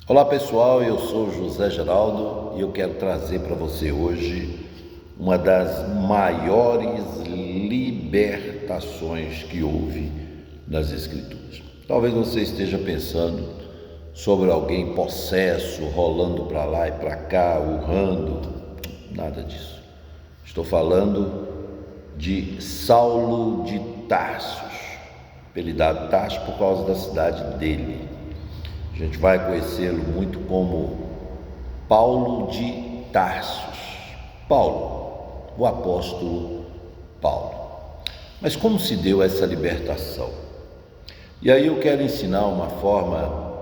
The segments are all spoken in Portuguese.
Olá pessoal, eu sou José Geraldo e eu quero trazer para você hoje uma das maiores libertações que houve nas Escrituras. Talvez você esteja pensando sobre alguém possesso, rolando para lá e para cá, urrando. Nada disso. Estou falando de Saulo de Tarsos, apelidado Tarso por causa da cidade dele. A gente vai conhecê-lo muito como Paulo de Tarsos. Paulo, o apóstolo Paulo. Mas como se deu essa libertação? E aí eu quero ensinar uma forma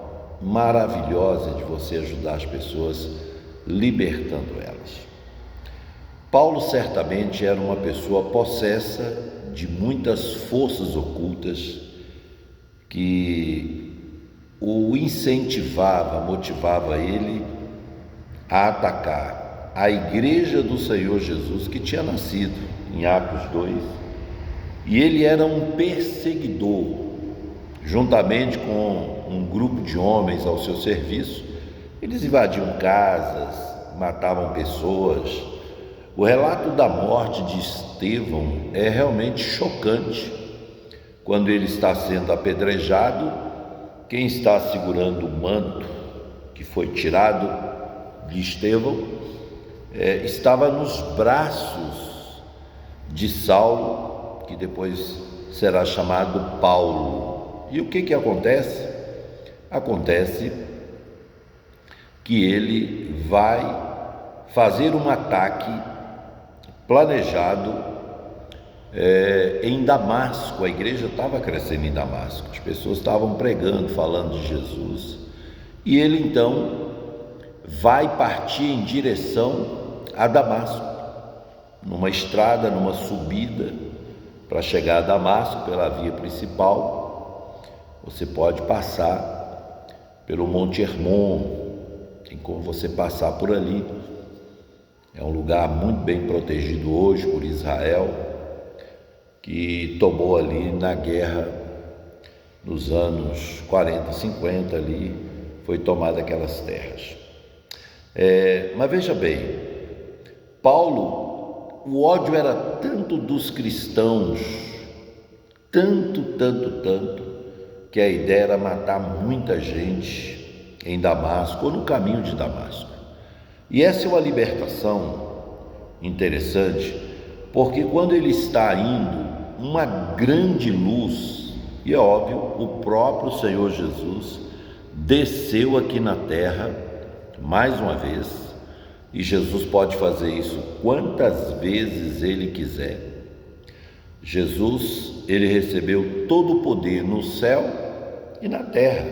maravilhosa de você ajudar as pessoas libertando elas. Paulo certamente era uma pessoa possessa de muitas forças ocultas que o incentivava, motivava ele a atacar a igreja do Senhor Jesus que tinha nascido em Atos 2, e ele era um perseguidor, juntamente com um grupo de homens ao seu serviço. Eles invadiam casas, matavam pessoas. O relato da morte de Estevão é realmente chocante. Quando ele está sendo apedrejado, quem está segurando o manto que foi tirado de Estevão estava nos braços de Saulo, que depois será chamado Paulo. E o que acontece? Acontece que ele vai fazer um ataque planejado em Damasco. A igreja estava crescendo em Damasco, as pessoas estavam pregando, falando de Jesus, e ele então vai partir em direção a Damasco, numa estrada, numa subida para chegar a Damasco pela via principal. Você pode passar pelo Monte Hermon, tem como você passar por ali. É um lugar muito bem protegido hoje por Israel, que tomou ali na guerra nos anos 40, 50 ali, foi tomada aquelas terras. Mas veja bem, Paulo, o ódio era tanto dos cristãos, tanto, que a ideia era matar muita gente em Damasco ou no caminho de Damasco. E essa é uma libertação interessante, porque quando ele está indo, uma grande luz, e é óbvio, o próprio Senhor Jesus desceu aqui na terra mais uma vez, e Jesus pode fazer isso quantas vezes ele quiser. Jesus, ele recebeu todo o poder no céu e na terra.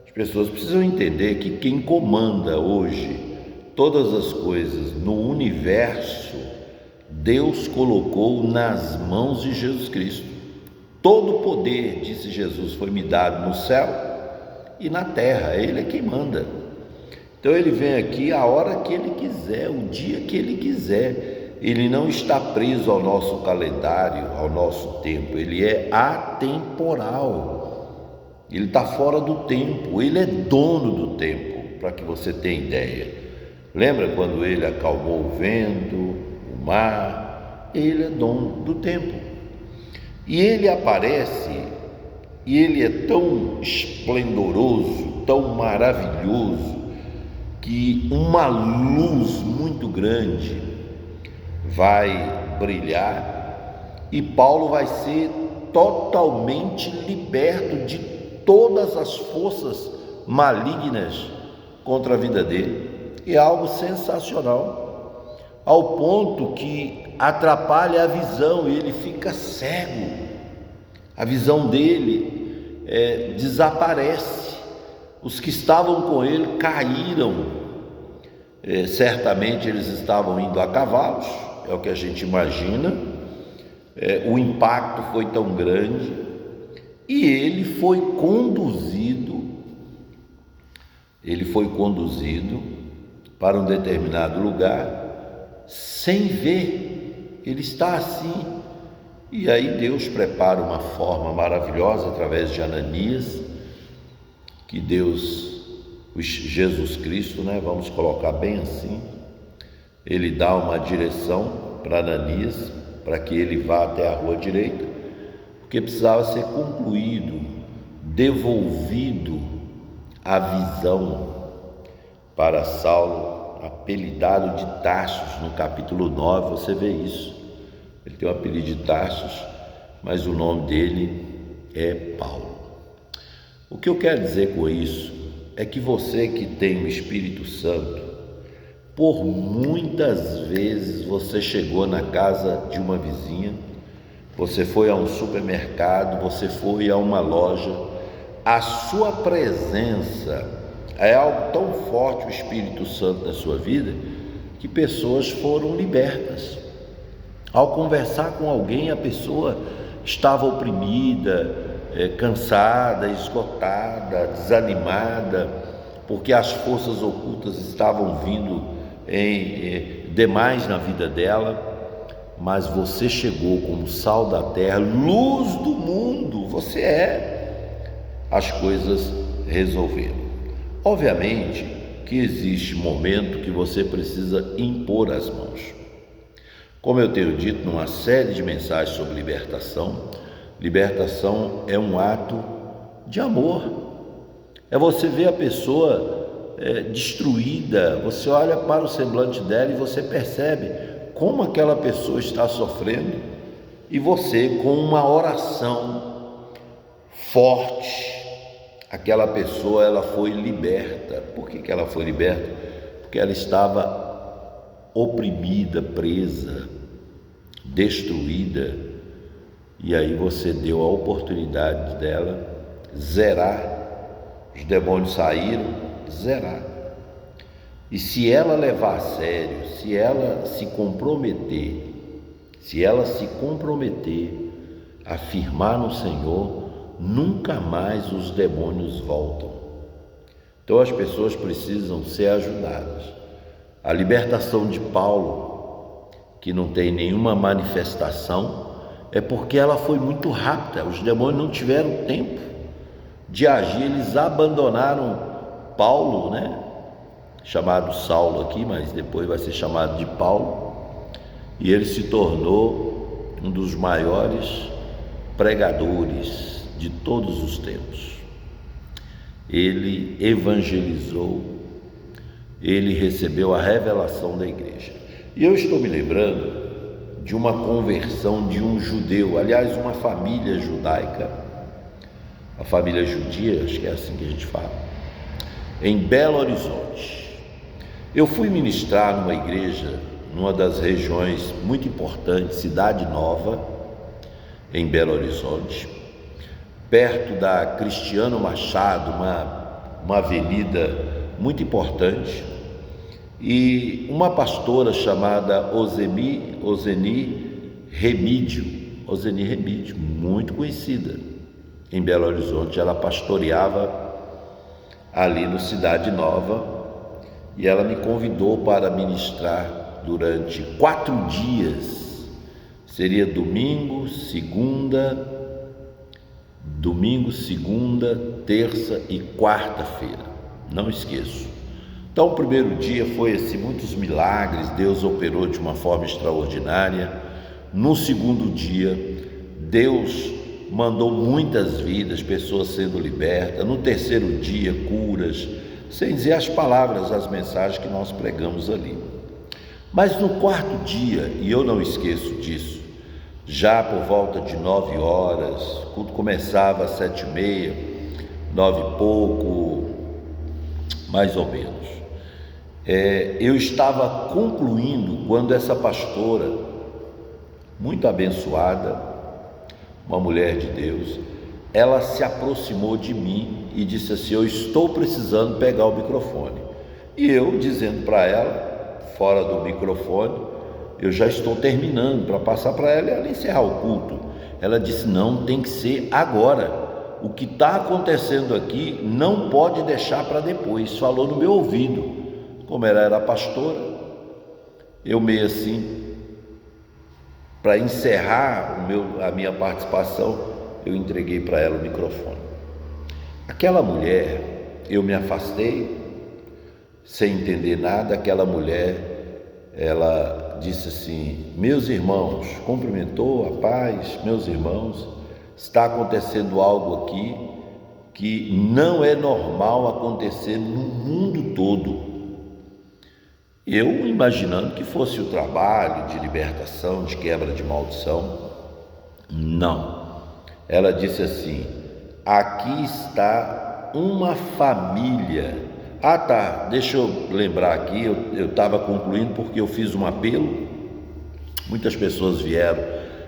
As pessoas precisam entender que quem comanda hoje todas as coisas no universo, Deus colocou nas mãos de Jesus Cristo. Todo o poder, disse Jesus, foi me dado no céu e na terra. Ele é quem manda. Então ele vem aqui a hora que ele quiser, o dia que ele quiser. Ele não está preso ao nosso calendário, ao nosso tempo. Ele é atemporal. Ele está fora do tempo. Ele é dono do tempo, para que você tenha ideia. Lembra quando ele acalmou o vento, o mar? Ele é dono do tempo. E ele aparece, e ele é tão esplendoroso, tão maravilhoso, que uma luz muito grande vai brilhar e Paulo vai ser totalmente liberto de todas as forças malignas contra a vida dele. É algo sensacional, ao ponto que atrapalha a visão, e ele fica cego. A visão dele desaparece. Os que estavam com ele caíram. Certamente eles estavam indo a cavalos, é o que a gente imagina. O impacto foi tão grande, e ele foi conduzido para um determinado lugar sem ver. Ele está assim, e aí Deus prepara uma forma maravilhosa através de Ananias, que Deus Jesus Cristo, né? Vamos colocar bem assim. Ele dá uma direção para Ananias, para que ele vá até a rua direita, porque precisava ser concluído, devolvido a visão para Saulo, apelidado de Tarsus. No capítulo 9 você vê isso. Ele tem o apelido de Tarsus, mas o nome dele é Paulo. O que eu quero dizer com isso é que você que tem o Espírito Santo, por muitas vezes você chegou na casa de uma vizinha, você foi a um supermercado, você foi a uma loja, a sua presença é algo tão forte, o Espírito Santo na sua vida, que pessoas foram libertas. Ao conversar com alguém, a pessoa estava oprimida, cansada, esgotada, desanimada, porque as forças ocultas estavam vindo demais na vida dela, mas você chegou como sal da terra, luz do mundo, você é. As coisas resolveram. Obviamente que existe momento que você precisa impor as mãos. Como eu tenho dito numa série de mensagens sobre libertação, libertação é um ato de amor. É você ver a pessoa destruída, você olha para o semblante dela e você percebe como aquela pessoa está sofrendo, e você, com uma oração forte, aquela pessoa ela foi liberta. Por que ela foi liberta? Porque ela estava oprimida, presa, destruída, e aí você deu a oportunidade dela zerar. Os demônios saíram, zerar. E se ela levar a sério, se ela se comprometer a firmar no Senhor, nunca mais os demônios voltam. Então as pessoas precisam ser ajudadas. A libertação de Paulo, que não tem nenhuma manifestação, é porque ela foi muito rápida. Os demônios não tiveram tempo de agir, eles abandonaram Paulo, né? Chamado Saulo aqui, mas depois vai ser chamado de Paulo, e ele se tornou um dos maiores pregadores de todos os tempos. Ele evangelizou, ele recebeu a revelação da igreja. E eu estou me lembrando de uma conversão de um judeu, aliás, uma família judaica, a família judia, acho que é assim que a gente fala, em Belo Horizonte. Eu fui ministrar numa igreja, numa das regiões muito importantes, Cidade Nova, em Belo Horizonte, perto da Cristiano Machado, uma avenida muito importante, e uma pastora chamada Ozeni Remídio, muito conhecida em Belo Horizonte. Ela pastoreava ali no Cidade Nova, e ela me convidou para ministrar durante 4 dias. Seria domingo, segunda, terça e quarta-feira, não esqueço. Então o primeiro dia foi assim, muitos milagres, Deus operou de uma forma extraordinária. No segundo dia, Deus mandou muitas vidas, pessoas sendo libertas. No terceiro dia, curas, sem dizer as palavras, as mensagens que nós pregamos ali. Mas no quarto dia, e eu não esqueço disso, já por volta de 9 horas, o culto começava às 7h30, 9 e pouco, mais ou menos. Eu estava concluindo quando essa pastora, muito abençoada, uma mulher de Deus, ela se aproximou de mim e disse assim: eu estou precisando pegar o microfone. E eu dizendo para ela, fora do microfone, eu já estou terminando, para passar para ela e ela encerrar o culto. Ela disse: não, tem que ser agora. O que está acontecendo aqui não pode deixar para depois. Falou no meu ouvido. Como ela era pastora, eu meio assim, para encerrar a minha participação, eu entreguei para ela o microfone. Aquela mulher, eu me afastei, sem entender nada, aquela mulher, ela disse assim: meus irmãos, cumprimentou a paz, meus irmãos, está acontecendo algo aqui que não é normal acontecer no mundo todo. Eu imaginando que fosse o trabalho de libertação, de quebra de maldição. Não. Ela disse assim: aqui está uma família. Ah, tá, deixa eu lembrar aqui, eu estava concluindo porque eu fiz um apelo. Muitas pessoas vieram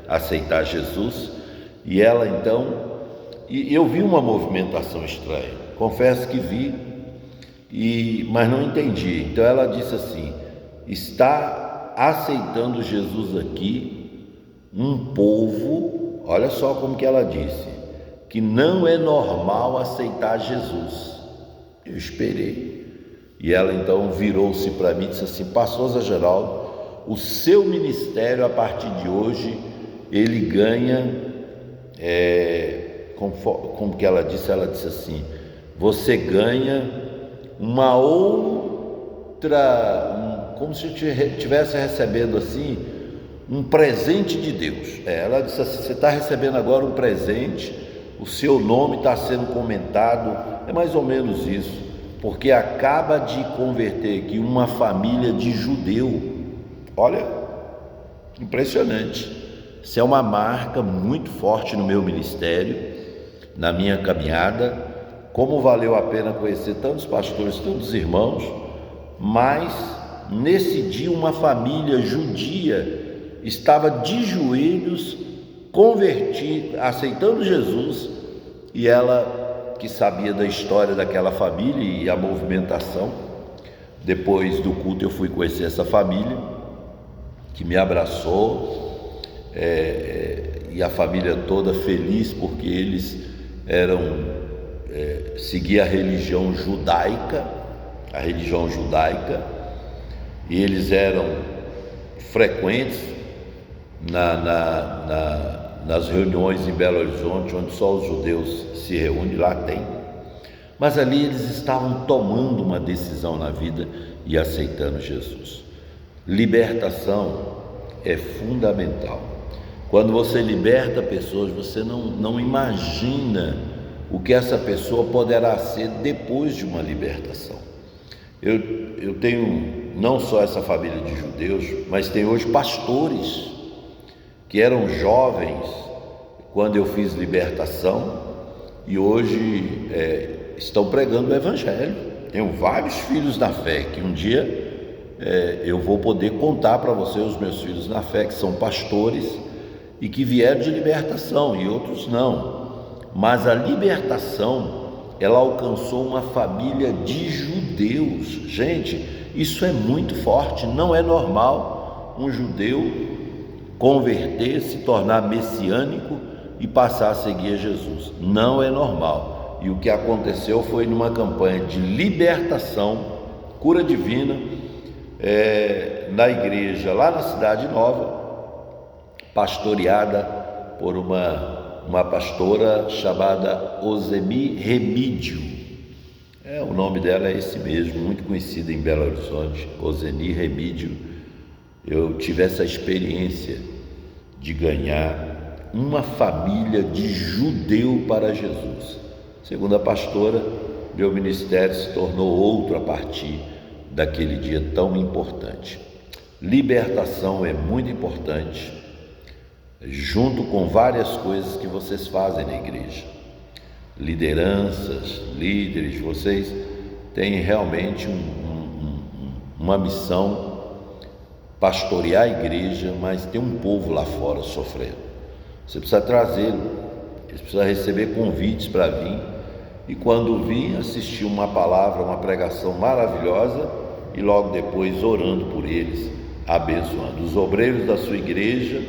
aceitar Jesus e ela então, e eu vi uma movimentação estranha, confesso que vi, mas não entendi. Então ela disse assim: está aceitando Jesus aqui um povo, olha só como que ela disse, que não é normal aceitar Jesus. Eu esperei. E ela então virou-se para mim e disse assim: pastor Zé Geraldo, o seu ministério a partir de hoje, ele ganha, como que ela disse assim, você ganha uma outra, como se estivesse recebendo assim, um presente de Deus. Ela disse assim: você está recebendo agora um presente, o seu nome está sendo comentado. É mais ou menos isso, porque acaba de converter aqui uma família de judeu. Olha, impressionante. Isso é uma marca muito forte no meu ministério, na minha caminhada. Como valeu a pena conhecer tantos pastores, tantos irmãos, mas nesse dia uma família judia estava de joelhos, convertida, aceitando Jesus, e ela, que sabia da história daquela família e a movimentação, depois do culto eu fui conhecer essa família, que me abraçou, e a família toda feliz, porque eles seguiam a religião judaica, e eles eram frequentes nas reuniões em Belo Horizonte, onde só os judeus se reúnem, lá tem. Mas ali eles estavam tomando uma decisão na vida e aceitando Jesus. Libertação é fundamental. Quando você liberta pessoas, você não imagina o que essa pessoa poderá ser depois de uma libertação. Eu tenho não só essa família de judeus, mas tem hoje pastores que eram jovens quando eu fiz libertação e hoje estão pregando o Evangelho. Tenho vários filhos na fé que um dia eu vou poder contar para você os meus filhos na fé, que são pastores e que vieram de libertação, e outros não. Mas a libertação, ela alcançou uma família de judeus. Gente, isso é muito forte. Não é normal um judeu converter, se tornar messiânico e passar a seguir Jesus. Não é normal. E o que aconteceu foi numa campanha de libertação, cura divina, na igreja lá na Cidade Nova, pastoreada por uma pastora chamada Osemi Remídio. O nome dela é esse mesmo, muito conhecida em Belo Horizonte, Osemi Remídio. Eu tive essa experiência de ganhar uma família de judeu para Jesus. Segundo a pastora, meu ministério se tornou outro a partir daquele dia tão importante. Libertação é muito importante, junto com várias coisas que vocês fazem na igreja. Lideranças, líderes, vocês têm realmente uma missão, pastorear a igreja, mas tem um povo lá fora sofrendo. Você precisa trazê-lo, eles precisam receber convites para vir, e quando vir, assistir uma palavra, uma pregação maravilhosa, e logo depois orando por eles, abençoando. Os obreiros da sua igreja,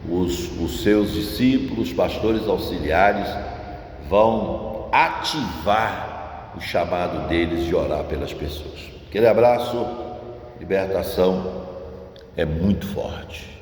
os seus discípulos, pastores auxiliares, vão ativar o chamado deles de orar pelas pessoas. Aquele abraço. Libertação é muito forte.